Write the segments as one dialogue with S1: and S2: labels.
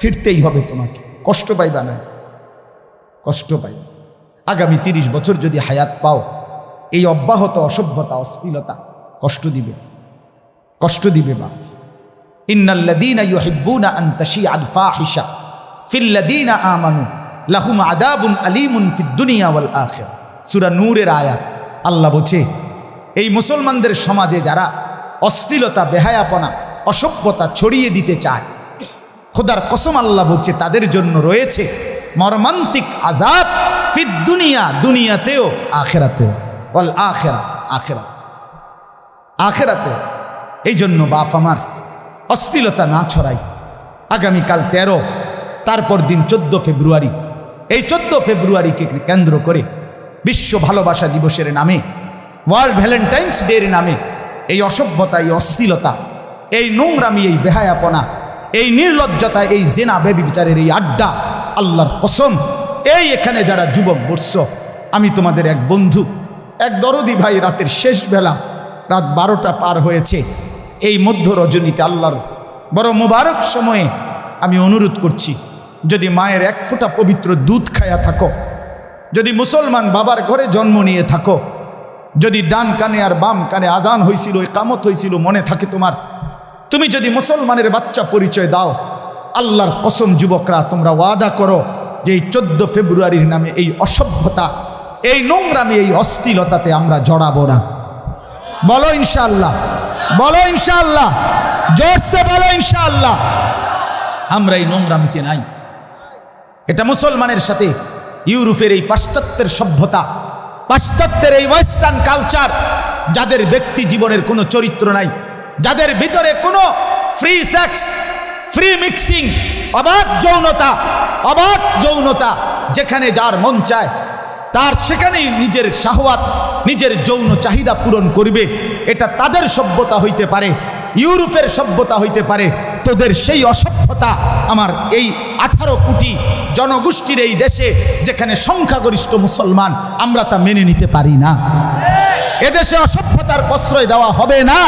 S1: ফিরতেই হবে তোমাকে, কষ্ট পাইবা না, কষ্ট পাইবা। আগামী 30 বছর যদি হায়াত পাও, এই অব্যাহত অসভ্যতা অশ্লীলতা কষ্ট দিবে, কষ্ট দিবে বাপ। ইন্নাল্লাযীনা ইউহিব্বুনা আন তাশিআল ফাহিশা ফিল্লাযীনা আমানু লাহুম আযাবুন আলীমুন ফিদ দুনিয়া ওয়াল আখিরা। সূরা নূরের আয়াত। আল্লাহ বলছে, এই মুসলমানদের সমাজে যারা অশ্লীলতা, বেহায়াপনা, অসভ্যতা ছড়িয়ে দিতে চায়, খোদার কসম আল্লাহ বলছে তাদের জন্য রয়েছে মর্মান্তিক আযাব ফিদ দুনিয়া, দুনিয়াতেও আখিরাতেও, ওয়াল আখিরা, আখিরাত, আখিরাতেও। এই জন্য বাপ আমার অশ্লীলতা না ছড়াই। আগামীকাল 13, তারপর দিন 14 ফেব্রুয়ারি। এই 14 ফেব্রুয়ারিকে কেন্দ্র করে বিশ্ব ভালোবাসা দিবসের নামে, ওয়ার্ল্ড ভ্যালেন্টাইন্স ডের নামে এই অসভ্যতা, এই অশ্লীলতা, এই নোংরামি, এই বেহায়াপনা, এই নির্লজ্জতা, এই জেনা ব্যভিচারের এই আড্ডা, আল্লাহর কসম, এই এখানে যারা যুবক বর্ষ, আমি তোমাদের এক বন্ধু, এক দরদি ভাই, রাতের শেষ বেলা, রাত 12টা পার হয়েছে, এই মধ্য রজনীতে আল্লাহর বড় মোবারক সময়ে আমি অনুরোধ করছি, যদি মায়ের 1 ফোঁটা পবিত্র দুধ খায়া থাকো, যদি মুসলমান বাবার ঘরে জন্ম নিয়ে থাকো, যদি ডান কানে আর বাম কানে আজান হয়েছিল, ইকামত হয়েছিল মনে থাকে তোমার, তুমি যদি মুসলমানের বাচ্চা পরিচয় দাও, আল্লাহর কসম যুবকরা তোমরা ওয়াদা করো যে এই 14 ফেব্রুয়ারির নামে এই অসভ্যতা, এই নোংরামি, এই অশ্লীলতাতে আমরা জড়াবো না। বলো ইনশাআল্লাহ, বলো ইনশাআল্লাহ, জোরসে বলো ইনশাআল্লাহ। আমরা এই নোংরামিতে নাই। এটা মুসলমানের সাথে ইউরোপের এই পাশ্চাত্যের সভ্যতা, পাশ্চাত্যের এই ওয়েস্টার্ন কালচার, যাদের ব্যক্তি জীবনের কোনো চরিত্র নাই, যাদের ভিতরে কোনো ফ্রি সেক্স, ফ্রি মিক্সিং, অবাধ যৌনতা, অবাধ যৌনতা, যেখানে যার মন চায় তার সেখানেই নিজের শাহওয়াত, নিজের যৌন চাহিদা পূরণ করবে, এটা তাদের সভ্যতা হইতে পারে, ইউরোপের সভ্যতা হইতে পারে। তোদের সেই অসভ্যতা আমার এই 18 কোটি জনগোষ্ঠীর এই দেশে, যেখানে সংখ্যাগরিষ্ঠ মুসলমান, আমরা তা মেনে নিতে পারি না। এদেশে অসভ্যতার প্রশ্রয় দেওয়া হবে না।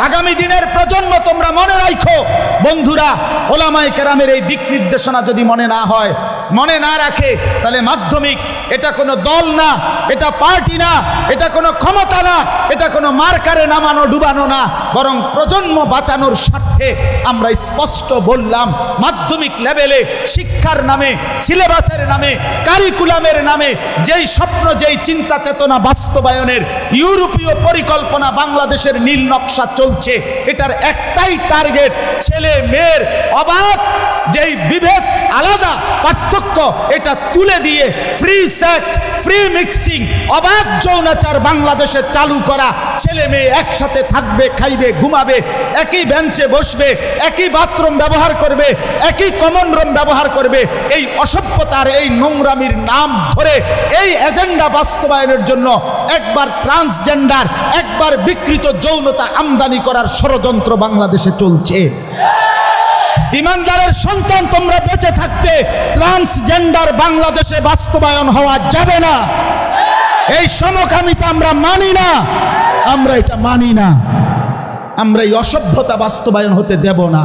S1: আগামী দিনের প্রজন্ম তোমরা মনে রাখো বন্ধুরা, ওলামায়ে কেরামের এই দিক নির্দেশনা যদি মনে না হয়, মনে না রাখে, তাহলে মাধ্যমিক এটা কোনো দল না, এটা পার্টি না, এটা কোনো ক্ষমতা না, এটা কোনো মার্কারে নামানো ডুবানো না, বরং প্রজন্ম বাঁচানোর স্বার্থে আমরা স্পষ্ট বললাম, মাধ্যমিক লেভেলে শিক্ষার নামে, সিলেবাসের নামে, কারিকুলামের নামে যেই স্বপ্ন, যেই চিন্তা চেতনা বাস্তবায়নের ইউরোপীয় পরিকল্পনা বাংলাদেশের নীল নকশা চলছে, এটার একটাই টার্গেট, ছেলে মেয়ের অবাধ যেই বিভেদ, আলাদা পার্থক্য, এটা তুলে দিয়ে ফ্রি সেক্স, ফ্রি মিক্সিং, অবাধ যৌনাচার বাংলাদেশে চালু করা। ছেলে মেয়ে একসাথে থাকবে, খাইবে, ঘুমাবে, একই বেঞ্চে বসবে, একই বাথরুম ব্যবহার করবে, একই কমন রুম ব্যবহার করবে। এই অসভ্যতার, এই নোংরামির নাম ধরে এই এজেন্ডা বাস্তবায়নের জন্য একবার ট্রান্সজেন্ডার, একবার বিকৃত যৌনতা আমদানি করার ষড়যন্ত্র বাংলাদেশে চলছে। ইমানদারের সন্তান, তোমরা বেঁচে থাকতে ট্রান্সজেন্ডার বাংলাদেশে বাস্তবায়ন হওয়া যাবে না। এই সমকামিতা আমরা মানি না, আমরা এটা মানি না। আমরা এই অসভ্যতা বাস্তবায়ন হতে দেব না।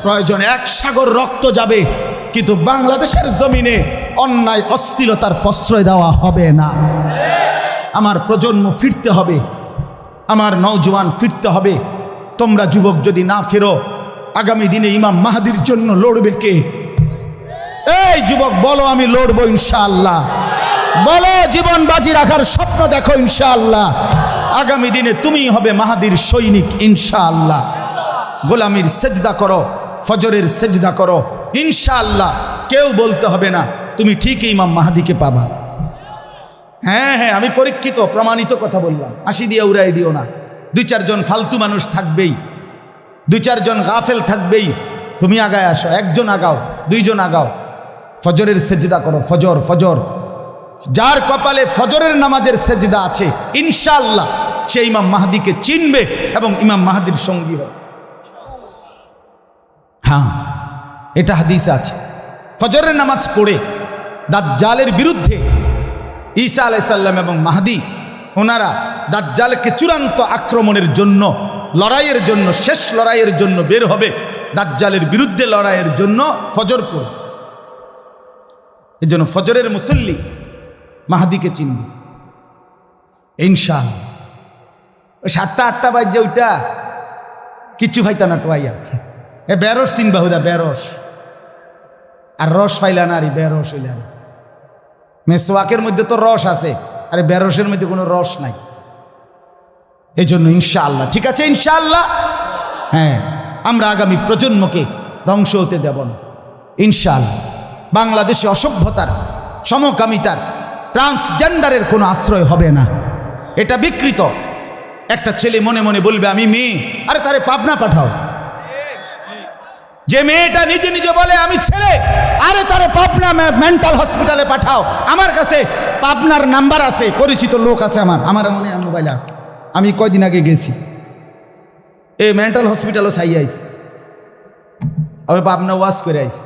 S1: প্রয়োজনে 1 সাগর রক্ত যাবে, কিন্তু বাংলাদেশের জমিনে অন্যায় অশ্লীলতার প্রশ্রয় দেওয়া হবে না। আমার প্রজন্ম ফিরতে হবে, আমার নওজোয়ান ফিরতে হবে। তোমরা যুবক যদি না ফেরো, আগামী দিনে ইমাম মাহদির জন্য লড়বে কে? এই যুবক বলো, আমি লড়বো ইনশাআল্লাহ। বলো, জীবন বাজি রাখার স্বপ্ন দেখো ইনশাআল্লাহ। আগামী দিনে তুমিই হবে মাহদির সৈনিক ইনশাআল্লাহ। গোলামির সেজদা করো, ফজরের সেজদা করো ইনশাআল্লাহ। কেউ বলতে হবে না তুমি ঠিকই ইমাম মাহদিকে পাবা। হ্যাঁ হ্যাঁ, আমি পরীক্ষিত প্রমাণিত কথা বললাম, হাসি দিয়ে উড়াই দিও না। 2-4 জন ফালতু মানুষ থাকবেই, 2-4 জন গাফেল থাকবেই। তুমি আগায় আসো, 1 জন আগাও, 2 জন আগাও, ফজরের সেজদা করো। ফজর, ফজর, যার কপালে ফজরের নামাজের সেজদা আছে ইনশাআল্লাহ সে ইমাম মাহদিকে চিনবে এবং ইমাম মাহদির সঙ্গী হবে। হ্যাঁ, এটা হাদিসে আছে। ফজরের নামাজ পড়ে দাজ্জালের বিরুদ্ধে ঈসা আলাইহিস সালাম এবং মাহদি, ওনারা দাজ্জালকে চূড়ান্ত আক্রমণের জন্য, লড়াইয়ের জন্য, শেষ লড়াইয়ের জন্য বের হবে। দাজ্জালের বিরুদ্ধে লড়াইয়ের জন্য ফজর পড়ব। এই জন্য ফজরের মুসল্লি মাহাদিকে চিনবে ইনশাআল্লাহ। ওই 7টা-8টা বাজে ওইটা কিচ্ছু ফাইতা না টোয়াইয়া এ বেরস চিনবা হুদা বেরস আর রস ফাইলা না আরে বেরস হইলে আরে মেসওয়াকের মধ্যে তো রস আছে, আরে বেরসের মধ্যে কোনো রস নাই। এই জন্য ইনশাআল্লাহ, ঠিক আছে ইনশাআল্লাহ, হ্যাঁ আমরা আগামী প্রজন্মকে ধ্বংস হতে দেব না ইনশাআল্লাহ। বাংলাদেশে অসভ্যতার, সমকামিতার, ট্রান্সজেন্ডারের কোনো আশ্রয় হবে না। এটা বিকৃত। একটা ছেলে মনে মনে বলবে আমি মেয়ে, আরে তারে পাবনা পাঠাও। যে মেয়েটা নিজে নিজে বলে আমি ছেলে, আরে তারে পাবনা মেন্টাল হসপিটালে পাঠাও। আমার কাছে পাবনার নাম্বার আছে, পরিচিত লোক আছে, আমার মনে মোবাইলে আছে। আমি কয়দিন আগে গেছি, এই মেন্টাল হসপিটালও চাই আইছি, আমি পাবনা ওয়াশ করে আইছি।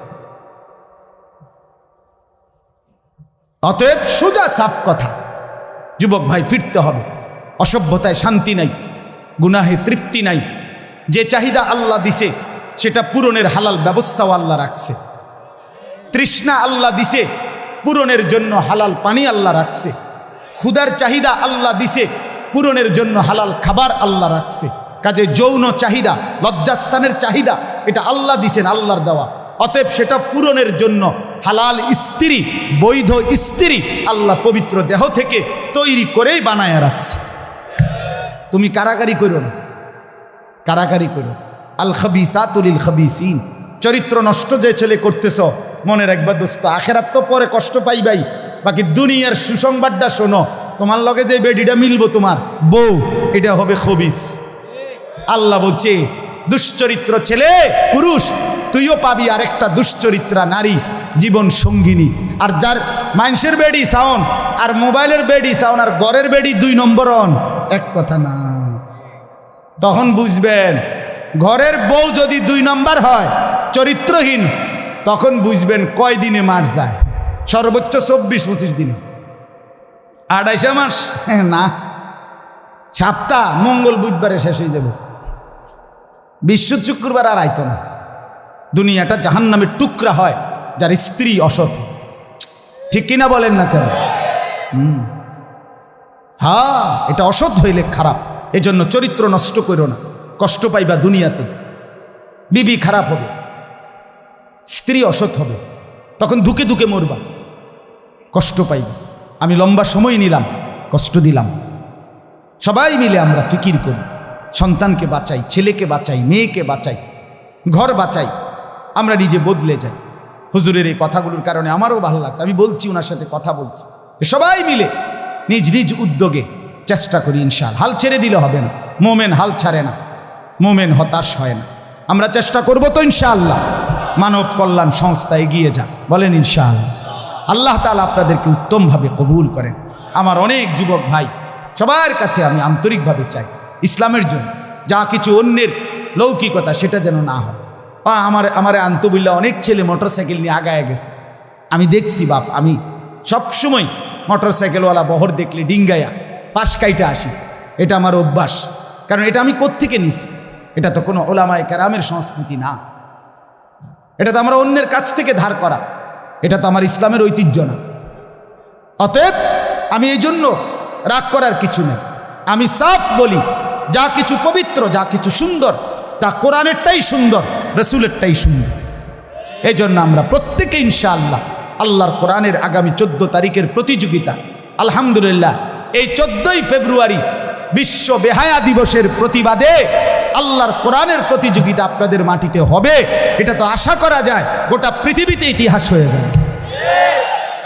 S1: অতএব সোজা সাফ কথা, যুবক ভাই ফিরতে হবে। অসভ্যতায় শান্তি নাই, গুনাহে তৃপ্তি নাই। যে চাহিদা আল্লাহ দিছে সেটা পূরণের হালাল ব্যবস্থাও আল্লাহ রাখছে। তৃষ্ণা আল্লাহ দিছে, পূরণের জন্য হালাল পানি আল্লাহ রাখছে। ক্ষুধার চাহিদা আল্লাহ দিছে, পূরণের জন্য হালাল খাবার আল্লাহ রাখছে। কাজে যৌন চাহিদা, লজ্জাস্থানের চাহিদা, এটা আল্লাহ দিছেন, আল্লাহর দেওয়া। অতএব সেটা পূরণের জন্য হালাল স্ত্রী, বৈধ স্ত্রী আল্লাহ পবিত্র দেহ থেকে তৈরি করেই বানায়া রাখছে। তুমি কারাকারি করো না, কারাকারি করো। আল খাবিসাতু লিল খাবিসিন। চরিত্র নষ্ট যে ছেলে করতেছ, মনে রাখবা দোস্ত, আখেরাত তো পরে কষ্ট পাইবাই, বাকি দুনিয়ার সুসংবাদটা শোনো। তোমার লগে যে বেডিটা মিলবো তোমার বউ, এটা হবে খবিস। আল্লাহ বলছে দুশ্চরিত্র ছেলে পুরুষ তুইও পাবি আরেকটা দুশ্চরিত্রা নারী জীবন সঙ্গিনী। আর যার মানুষের বেডি সাউন আর মোবাইলের বেডি সাউন আর ঘরের বেডি 2 নম্বর অন, এক কথা না। তখন বুঝবেন ঘরের বউ যদি 2 নম্বর হয়, চরিত্রহীন, তখন বুঝবেন কয় দিনে মার যায়। সর্বোচ্চ 24-25 দিনে, 28 মাস না, সপ্তাহ মঙ্গল বুধবারে শেষ হয়ে যাবে। বিশ্ব শুক্রবার আর আইতো না। দুনিয়াটা জাহান্নামের টুকরা হয় যার স্ত্রী অসৎ, ঠিক কিনা বলেন না কেন? হ্যাঁ, এটা অসৎ হইলে খারাপ। এজন্য চরিত্র নষ্ট করো না, কষ্ট পাইবা দুনিয়াতে। বিবি খারাপ হবে, স্ত্রী অসৎ হবে, তখন ধুকে ধুকে মরবা, কষ্ট পাইবা। আমি লম্বা সময় নিলাম, কষ্ট দিলাম। সবাই মিলে আমরা ফিকির করি, সন্তানকে বাঁচাই, ছেলেকে বাঁচাই, মেয়েকে বাঁচাই, ঘর বাঁচাই, আমরা নিজে বদলে যাই। হুজুরের এই কথাগুলোর কারণে আমারও ভালো লাগছে, আমি বলছি, ওনার সাথে কথা বলছি। সবাই মিলে নিজ নিজ উদ্যোগে চেষ্টা করি ইনশাআল্লাহ। হাল ছেড়ে দিলে হবে না, মোমেন হাল ছাড়ে না, মোমেন হতাশ হয় না। আমরা চেষ্টা করব তো ইনশাআল্লাহ। মানব কল্যাণ সংস্থা এগিয়ে যাক, বলেন ইনশাআল্লাহ। আল্লাহ তাআলা আপনাদেরকে উত্তমভাবে কবুল করেন। আমার অনেক যুবক ভাই, সবার কাছে আমি আন্তরিকভাবে চাই, ইসলামের জন্য যা কিছু অন্যের লৌকিকতা সেটা যেন না হয়। আমার আন্তবিল্লা অনেক ছেলে মোটরসাইকেল নিয়ে আগায় গেছে, আমি দেখছি বাপ। আমি সবসময় মোটরসাইকেলওয়ালা বহর দেখলে ডিঙ্গায়া পাশ কাইটা আসি, এটা আমার অভ্যাস। কারণ এটা আমি কোত্থেকে নিছি? এটা তো কোনো ওলামায়ে কেরামের সংস্কৃতি না, এটা তো আমরা অন্যের কাছ থেকে ধার করা, এটা তো আমার ইসলামের ঐতিহ্য না। অতএব আমি এই জন্য রাগ করার কিছু নেই। আমি সাফ বলি, যা কিছু পবিত্র, যা কিছু সুন্দর, তা কোরআনেরটাই সুন্দর, রসুলেরটাই সুন্দর। এই জন্য আমরা প্রত্যেকে ইনশাআল্লাহ আল্লাহর কোরআনের আগামী 14 তারিখের প্রতিযোগিতা, আলহামদুলিল্লাহ এই 14ই ফেব্রুয়ারি বিশ্ব বেহায়া দিবসের প্রতিবাদে আল্লাহর কোরআনের প্রতিযোগিতা আপনাদের মাটিতে হবে। এটা তো আশা করা যায় গোটা পৃথিবীতে ইতিহাস হয়ে যাবে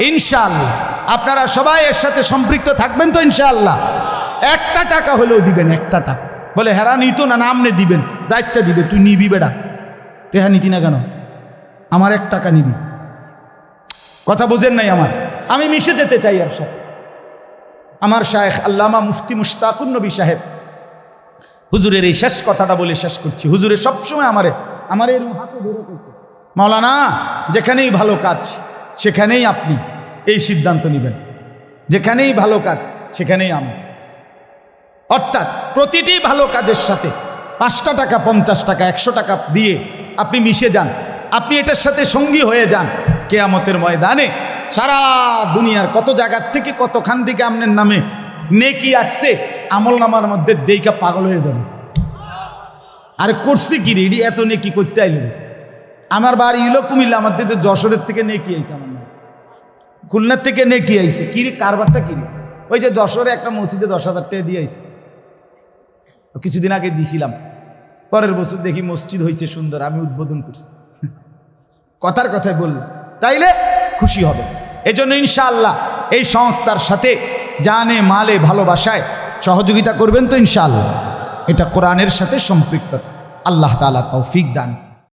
S1: ইনশাআল্লাহ। আপনারা সবাই এর সাথে সম্পৃক্ত থাকবেন তো ইনশাআল্লাহ। 1টা টাকা হলেও দিবেন, 1টা টাকা। বলে হেরা নিত না, নামনে দিবেন, যাইতে দিবে, তুই নিবি বেড়া, রেহা নিতি না কেন? আমার 1 টাকা নিবি, কথা বোঝেন নাই আমার? আমি মিশে যেতে চাই আর সাথে। আমার শায়েখ আল্লামা মুফতি মুশতাকুন নবী সাহেব হুজুরের এই শেষ কথাটা বলে শেষ করছি। হুজুরে সবসময় আমারে এর হাতে ধরে করছে, মাওলানা যেখানেই ভালো কাজ সেখানেই আপনি এই সিদ্ধান্ত নেবেন, যেখানেই ভালো কাজ সেখানেই আমি। অর্থাৎ প্রতিটি ভালো কাজের সাথে 5টা টাকা, 50 টাকা, 100 টাকা দিয়ে আপনি মিশে যান, আপনি এটার সাথে সঙ্গী হয়ে যান। কিয়ামতের ময়দানে সারা দুনিয়ার কত জায়গার থেকে কতখান থেকে আপনার নামে নেকি আসছে, আমল নামার মধ্যে দেইকা পাগল হয়ে যাবে। আরে করছে কি রে, এত নেকি করতে আইল? আমার বাড়ি হলো কুমিল্লা, আমার দিকে যশোরের থেকে নেকি আইছে, আমার নাম খুলনার থেকে নেকি আইছে। কি রে কারবারটা কি রে? ওই যে যশোরে একটা মসজিদে 10,000 টাকা দিয়ে আইছে, কিছুদিন আগে দিছিলাম। পরের বছর দেখি মসজিদ হয়েছে সুন্দর, আমি উদ্বোধন করছি। কথার কথায় বললাম, তাইলে খুশি হবে। এজন্য ইনশাআল্লাহ এই সংস্থার সাথে জানে মালে ভালোবাসায় সহযোগিতা করবেন তো ইনশাআল্লাহ। এটা কোরআনের সাথে সম্পৃক্ত। আল্লাহ তাআলা তৌফিক দান।